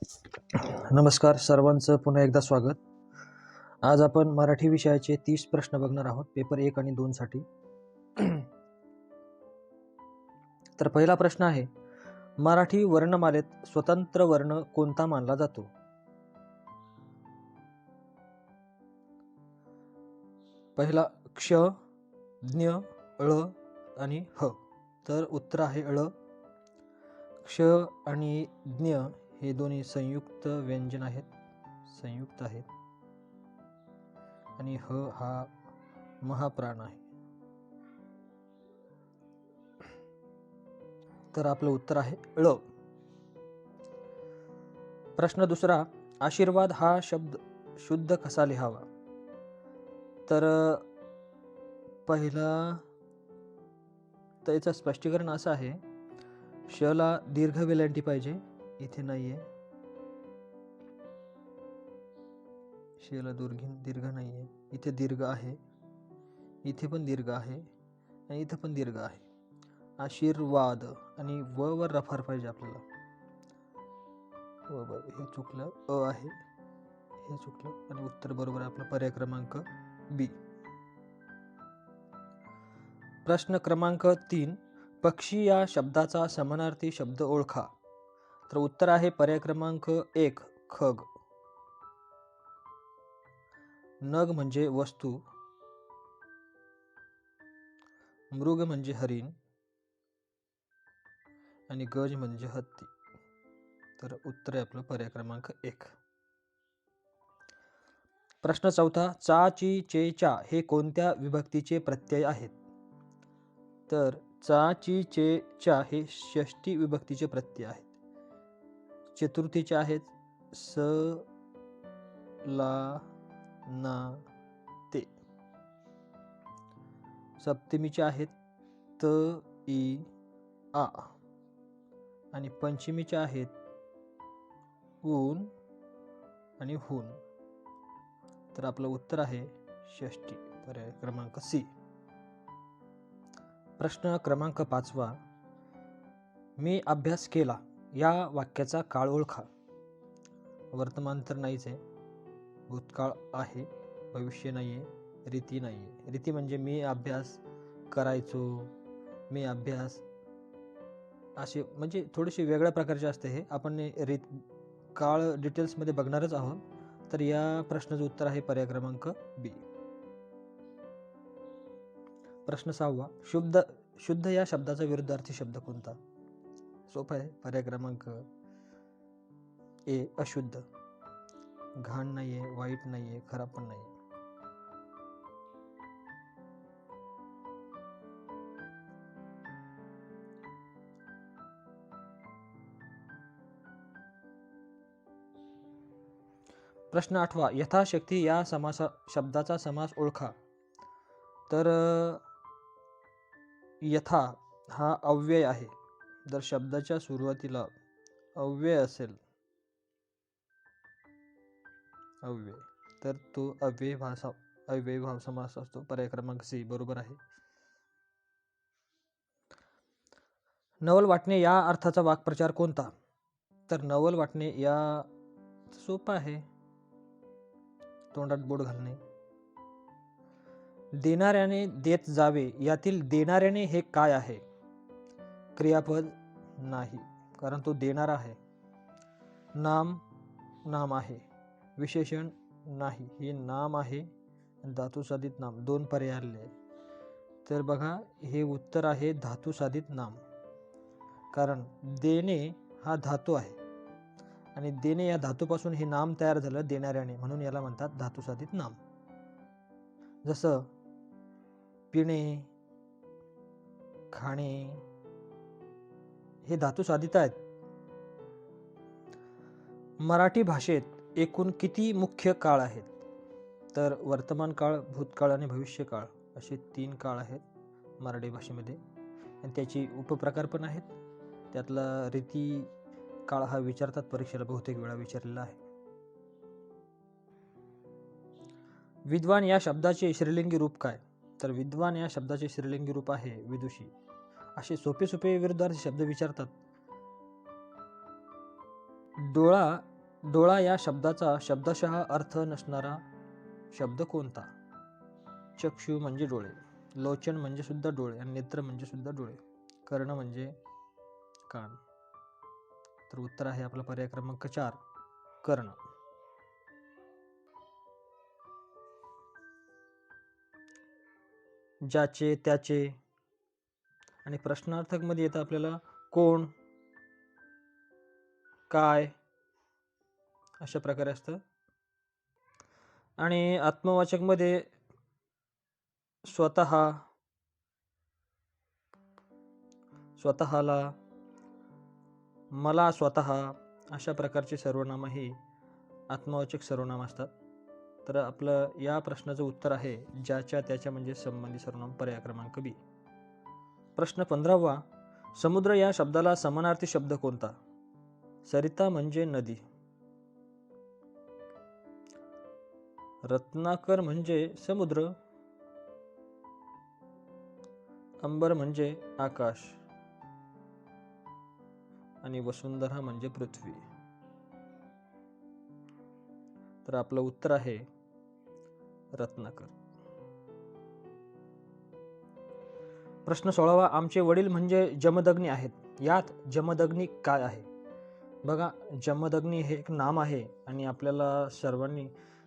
नमस्कार सर्वांचं पुन्हा एकदा स्वागत. आज आपण मराठी विषयाचे 30 प्रश्न बघणार आहोत पेपर 1 आणि 2 साठी. तर पहिला प्रश्न आहे, मराठी वर्णमालेत स्वतंत्र वर्ण कोणता मानला जातो? पहिला क्ष, ज्ञ, ळ आणि ह. तर उत्तर आहे ळ. क्ष आणि ज्ञ हे दोन्ही संयुक्त व्यंजन आहेत, संयुक्त आहेत, आणि ह हा महाप्राण आहे. तर आपलं उत्तर आहे ळ. प्रश्न दुसरा, आशीर्वाद हा शब्द शुद्ध कसा लिहावा? तर पहिला त्याचं स्पष्टीकरण असं आहे, श ला दीर्घ वेलांटी पाहिजे, इथे नाहीये. श ला दीर्घ नाहीये, इथे दीर्घ आहे, इथे पण दीर्घ आहे आणि इथे पण दीर्घ आहे. आशीर्वाद आणि व वर रफार पाहिजे आपल्याला. हे चुकलं, अ आहे, हे चुकलं, आणि उत्तर बरोबर आहे आपला पर्याय क्रमांक बी. प्रश्न क्रमांक 3, पक्षी या शब्दाचा समानार्थी शब्द ओळखा. तर उत्तर आहे पर्याय क्रमांक 1, खग. नग म्हणजे वस्तू, मृग म्हणजे हरिण आणि गज म्हणजे हत्ती. तर उत्तर आहे आपलं पर्याय क्रमांक 1. प्रश्न चौथा, चा, ची, चे, च्या हे कोणत्या विभक्तीचे प्रत्यय आहेत? तर चा, ची, चे, च्या हे षष्ठी विभक्तीचे प्रत्यय आहेत. चतुर्थीचे आहेत स, ला, ना, ते. सप्तमीचे आहेत त, ई, आ, आणि पंचमीचे आहेत ऊन आणि हून. तर आपलं उत्तर आहे षष्ठी, पर्याय क्रमांक सी. प्रश्न क्रमांक 5, मी अभ्यास केला या वाक्याचा काळ ओळखा. वर्तमान तर नाहीच आहे, भूतकाळ आहे, भविष्य नाहीये, रीती नाहीये. रीती म्हणजे मी अभ्यास करायचो, मी अभ्यास, असे म्हणजे थोडेसे वेगळ्या प्रकारचे असते हे. आपण काळ डिटेल्समध्ये बघणारच आहोत. तर या प्रश्नाचं उत्तर आहे पर्याय क्रमांक बी. प्रश्न 6, शुद्ध या शब्दाचा विरुद्धार्थी शब्द कोणता? सोपा आहे, पर्याय क्रमांक ए, अशुद्ध. घाण नाहीये, वाईट नाहीये, खराब पण नाहीये. प्रश्न 8, यथाशक्ती या शब्दाचा समास ओळखा. तर यथा हा अव्यय आहे. जर शब्दाच्या सुरुवातीला अव्यय असेल, अव्यय, तर तो अव्ययभाव समास असतो. पर्याय क्रमांक सी बरोबर आहे. नवल वाटणे या अर्थाचा वाक्प्रचार कोणता? तर नवल वाटणे या सोपा आहे, तोंडात बोट घालणे. देणाऱ्याने देत जावे यातील देणाऱ्याने हे काय आहे? क्रियापद नाही, कारण तो देणारा आहे. नाम आहे, विशेषण नाही, हे नाम आहे. धातुसाधित नाम, 2 पर्याय आले. तर बघा, हे उत्तर आहे धातुसाधित नाम, कारण देणे हा धातू आहे आणि देणे या धातूपासून हे नाम तयार झालं देणाऱ्याने, म्हणून याला म्हणतात धातुसाधित नाम. जसं पिणे, खाणे हे धातुसाधित आहेत. मराठी भाषेत एकूण किती मुख्य काळ आहेत? तर वर्तमान काळ, भूतकाळ आणि भविष्य काळ असे 3 काळ आहेत मराठी भाषेमध्ये, आणि त्याची उपप्रकार पण आहेत. त्यातला रीती काळ हा विचारतात परीक्षेला, बहुतेक वेळा विचारलेला आहे. विद्वान या शब्दाचे श्रीलिंगी रूप काय? तर विद्वान या शब्दाचे श्रीलिंगी रूप आहे विदुषी. असे सोपे विरुद्धार्थी शब्द विचारतात. डोळा डोळा या शब्दाचा शब्दशः अर्थ नसणारा शब्द कोणता? चक्षु म्हणजे डोळे, लोचन म्हणजे सुद्धा डोळे आणि नेत्र म्हणजे सुद्धा डोळे, कर्ण म्हणजे कान. तर उत्तर आहे आपला पर्याय क्रमांक 4, कर्ण. ज्याचे त्याचे आणि प्रश्नार्थक मध्ये येतं आपल्याला कोण, काय अशा प्रकारे असतं. आणि आत्मवाचक मध्ये स्वतः, स्वतःला, मला स्वतः अशा प्रकारचे सर्वनाम ही आत्मवाचक सर्वनाम असतात. तर आपलं या प्रश्नाचं उत्तर आहे ज्याच्या त्याच्या म्हणजे संबंधी सर्वनाम, पर्याय क्रमांक बी. प्रश्न 15वा, समुद्र या शब्दाला समानार्थी शब्द कोणता? सरिता म्हणजे नदी, रत्नाकर म्हणजे समुद्र, अंबर म्हणजे आकाश आणि वसुंधरा म्हणजे पृथ्वी. तर आपलं उत्तर आहे रत्नाकर. प्रश्न 16वा, आमचे वडील म्हणजे जमदग्नी आहेत, यात जमदग्नी काय आहे? बघा, जमदग्नी हे एक नाम आहे आणि आपल्याला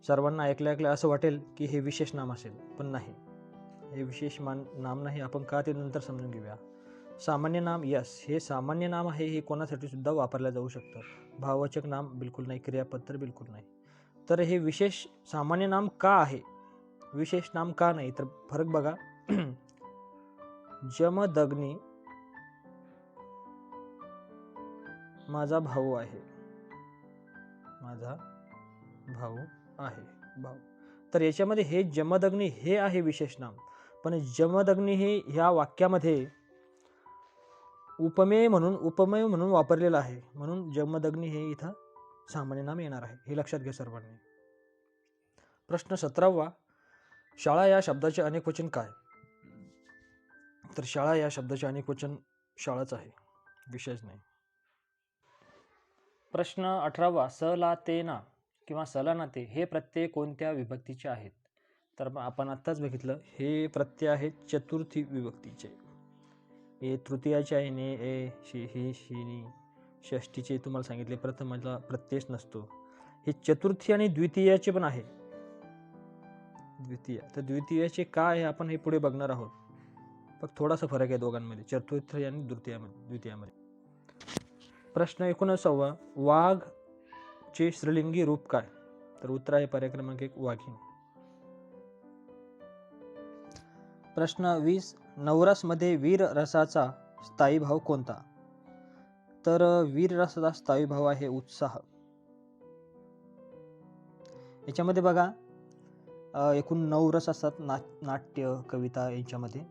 सर्वांना ऐकल्या असं वाटेल की हे विशेष नाम असेल, पण नाही, हे विशेष नाम नाही. आपण का ते नंतर समजून घेऊया. सामान्य नाम, यस, हे सामान्य नाम आहे, हे कोणासाठी सुद्धा वापरलं जाऊ शकतं. भाववाचक नाम बिलकुल नाही, क्रियापद तर बिलकुल नाही. तर हे विशेष सामान्य नाम का आहे, विशेष नाम का नाही? तर फरक बघा. जमदग्नी माझा भाऊ आहे, माझा भाऊ आहे, भाऊ. तर याच्यामध्ये हे जमदग्नी हे आहे विशेष नाम, पण जमदग्नी हे ह्या वाक्यामध्ये उपमेय म्हणून वापरलेलं आहे, म्हणून जमदग्नी हे इथं सामान्य नाम येणार आहे, हे लक्षात घ्या सर्वांनी. प्रश्न 17वा, शाळा या शब्दाचे अनेक वचन काय? तर शाळा या शब्दाचे अनेक वचन शाळाच आहे, विशेष नाही. प्रश्न 18वा, स ला ते ना किंवा सला ना ते हे प्रत्यय कोणत्या विभक्तीचे आहेत? तर आपण आत्ताच बघितलं, हे प्रत्यय आहेत चतुर्थी विभक्तीचे. हे तृतीयाचे आहे, ने, ए, शी, ही, शीनी. षष्टीचे तुम्हाला सांगितले प्रथमाला प्रत्ययच नसतो. हे चतुर्थी आणि द्वितीयाचे पण आहे, द्वितीय. तर द्वितीयाचे काय आहे आपण हे पुढे बघणार आहोत, फक्त थोडासा फरक आहे दोघांमध्ये, चतुर्थी आणि द्वितीयामध्ये. प्रश्न 19वा, वाघ चे स्त्रीलिंगी रूप काय? तर उत्तर आहे पर्याय क्रमांक 1, वाघीण. प्रश्न 20, नवरस मध्ये वीर रसाचा स्थायी भाव कोणता? तर वीर रसाचा स्थायी भाव आहे उत्साह. याच्यामध्ये बघा, एकूण 9 रस असतात, नाट्य, कविता यांच्यामध्ये.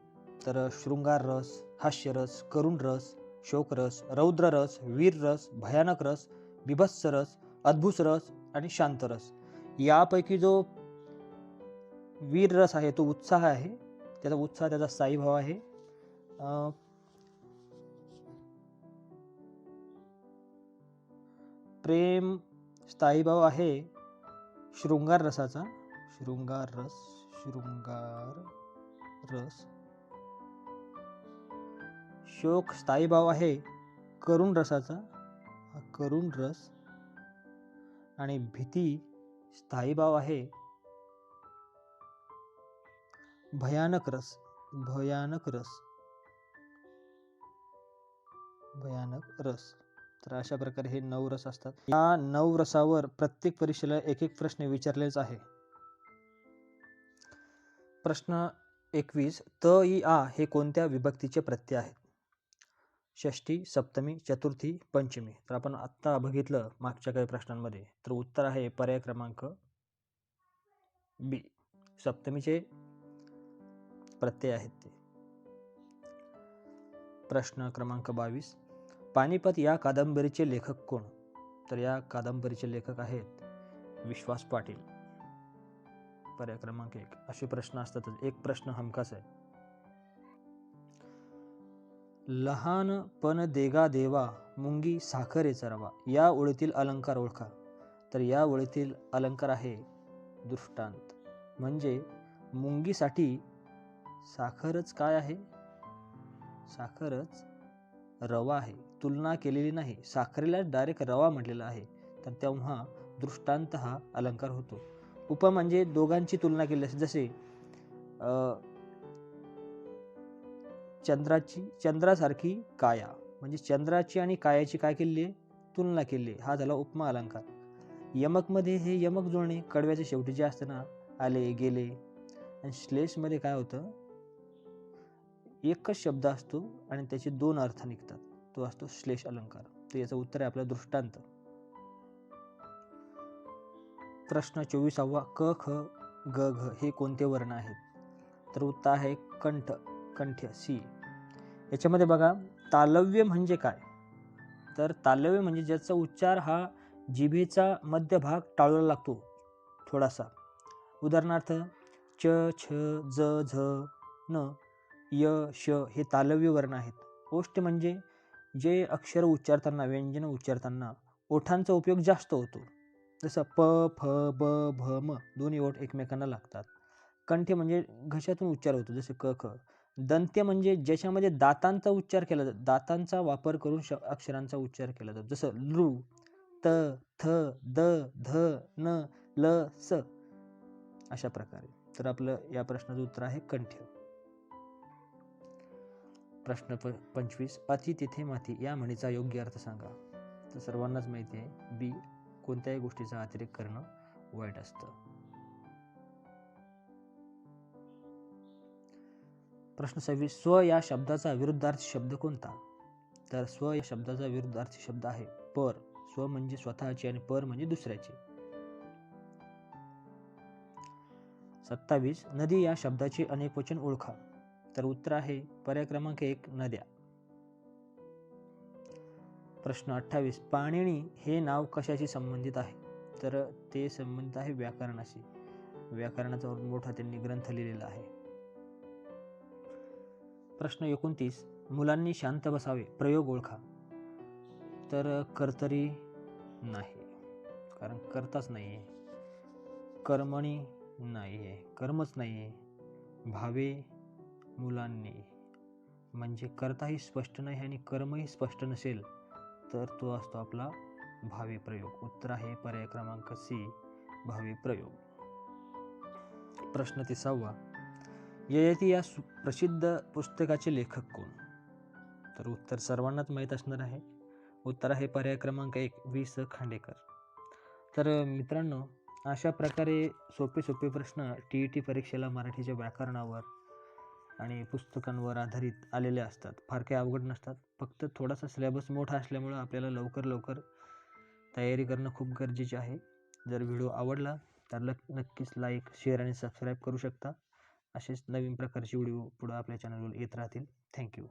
तर शृंगार रस, हास्यरस, करुण रस, शोकरस, रौद्र रस, वीर रस, भयानक रस, बिभत्स रस, अद्भुत रस आणि शांत रस. यापैकी जो वीर रस आहे तो उत्साह आहे, त्याचा स्थायी भाव आहे प्रेम. स्थायी भाव आहे शृंगार रसाचा, शृंगार रस. शोक स्थायी भाव आहे करुण रसाचा, करुण रस. आणि भीती स्थायी भाव आहे भयानक रस, भयानक रस. तर अशा प्रकारे हे 9 रस असतात. या 9 रसावर प्रत्येक परीक्षेला एक प्रश्न विचारलेच आहे. प्रश्न 21, त, इ, आ हे कोणत्या विभक्तीचे प्रत्यय आहेत? षष्ठी, सप्तमी, चतुर्थी, पंचमी. तर आपण आत्ता बघितलं मागच्या काही प्रश्नांमध्ये, तर उत्तर आहे पर्याय क्रमांक बी, सप्तमीचे प्रत्यय आहेत ते. प्रश्न क्रमांक 22, पानिपत या कादंबरीचे लेखक कोण? तर या कादंबरीचे लेखक आहेत विश्वास पाटील, पर्याय क्रमांक 1. असे प्रश्न असतातच, एक प्रश्न हमखास आहे. लहानपण देगा देवा मुंगी साखरेचा रवा. या ओळीतील अलंकार ओळखा. तर या ओळीतील अलंकार आहे दृष्टांत. म्हणजे मुंगीसाठी साखरच काय आहे? साखरच रवा आहे. तुलना केलेली नाही. साखरेला डायरेक्ट रवा म्हटलेला आहे. तर तेव्हा दृष्टांत हा अलंकार होतो. उप म्हणजे दोघांची तुलना केली असते. जसे चंद्रासारखी काया, म्हणजे चंद्राची आणि कायाची काय केली आहे? तुलना केली आहे. हा झाला उपमा अलंकार. यमकमध्ये हे यमक जुळणे, कडव्याच्या शेवटी जे असतं ना, आले गेले. आणि श्लेषमध्ये काय होतं? एकच शब्द असतो आणि त्याचे दोन अर्थ निघतात, तो असतो श्लेष अलंकार. तर याचं उत्तर आहे आपला दृष्टांत. प्रश्न 24वा. क ख ग घ हे कोणते वर्ण आहेत? तर उत्तर आहे कंठ, कंठ्य, सी. याच्यामध्ये बघा, तालव्य म्हणजे काय? तर तालव्य म्हणजे ज्याचा उच्चार हा जिभेचा मध्यभाग टाळूला लागतो थोडासा. उदाहरणार्थ च, छ, ज, झ, न, य, श हे तालव्य वर्ण आहेत. ओष्ठ म्हणजे जे अक्षर उच्चारताना, व्यंजन उच्चारताना ओठांचा उपयोग जास्त होतो. जसं प, फ, ब, भ, म दोन्ही ओठ एकमेकांना लागतात. कंठ्य म्हणजे घशातून उच्चार होतो, जसे क, ख. दंत्य म्हणजे ज्याच्यामध्ये दातांचा उच्चार केला जातो, दातांचा वापर करून अक्षरांचा उच्चार केला जातो, जसं लृ, त, थ, द, ध, न, ल, स अशा प्रकारे. तर आपलं या प्रश्नाचं उत्तर आहे कंठ्य. प्रश्न 25. अति तिथे माती या म्हणीचा योग्य अर्थ सांगा. तर सर्वांनाच माहिती आहे, बी. कोणत्याही गोष्टीचा अतिरेक करणं वाईट असतं. प्रश्न 26. स्व या शब्दाचा विरुद्धार्थी शब्द कोणता? तर स्व या शब्दाचा विरुद्धार्थी शब्द आहे पर. स्व म्हणजे स्वतःचे आणि पर म्हणजे दुसऱ्याचे. 27. नदी या शब्दाचे अनेकवचन ओळखा. तर उत्तर आहे पर्याय क्रमांक 1 नद्या. प्रश्न 28. पाणिनी हे नाव कशाशी संबंधित आहे? तर ते संबंधित आहे व्याकरणाशी. व्याकरणाचा मोठा त्यांनी ग्रंथ लिहिलेला आहे. प्रश्न 29. मुलांनी शांत बसावे, प्रयोग ओळखा. तर कर्तरी नाही, कारण कर्ताच नाही आहे. कर्मणी नाही आहे, कर्मच नाही आहे. भावे मुलांनी म्हणजे कर्ताही स्पष्ट नाही आणि कर्मही स्पष्ट नसेल तर तो असतो आपला भावे प्रयोग. उत्तर आहे पर्याय क्रमांक सी, भावे प्रयोग. प्रश्न 30वा. ययाती या प्रसिद्ध पुस्तकाचे लेखक कोण? तर उत्तर सर्वांनाच माहीत असणार आहे. उत्तर आहे पर्याय क्रमांक 1 वि. स. खांडेकर. तर मित्रांनो, अशा प्रकारे सोपे प्रश्न TET परीक्षेला मराठीच्या व्याकरणावर आणि पुस्तकांवर आधारित आलेले असतात. फार काही अवघड नसतात. फक्त थोडासा सिलेबस मोठा असल्यामुळं आपल्याला लवकर तयारी करणं खूप गरजेचे आहे. जर व्हिडिओ आवडला तर नक्कीच लाईक, शेअर आणि सबस्क्राईब करू शकता. असेच नवीन प्रकारचे व्हिडिओ पुढे आपल्या चॅनलवर येत राहतील. थँक्यू.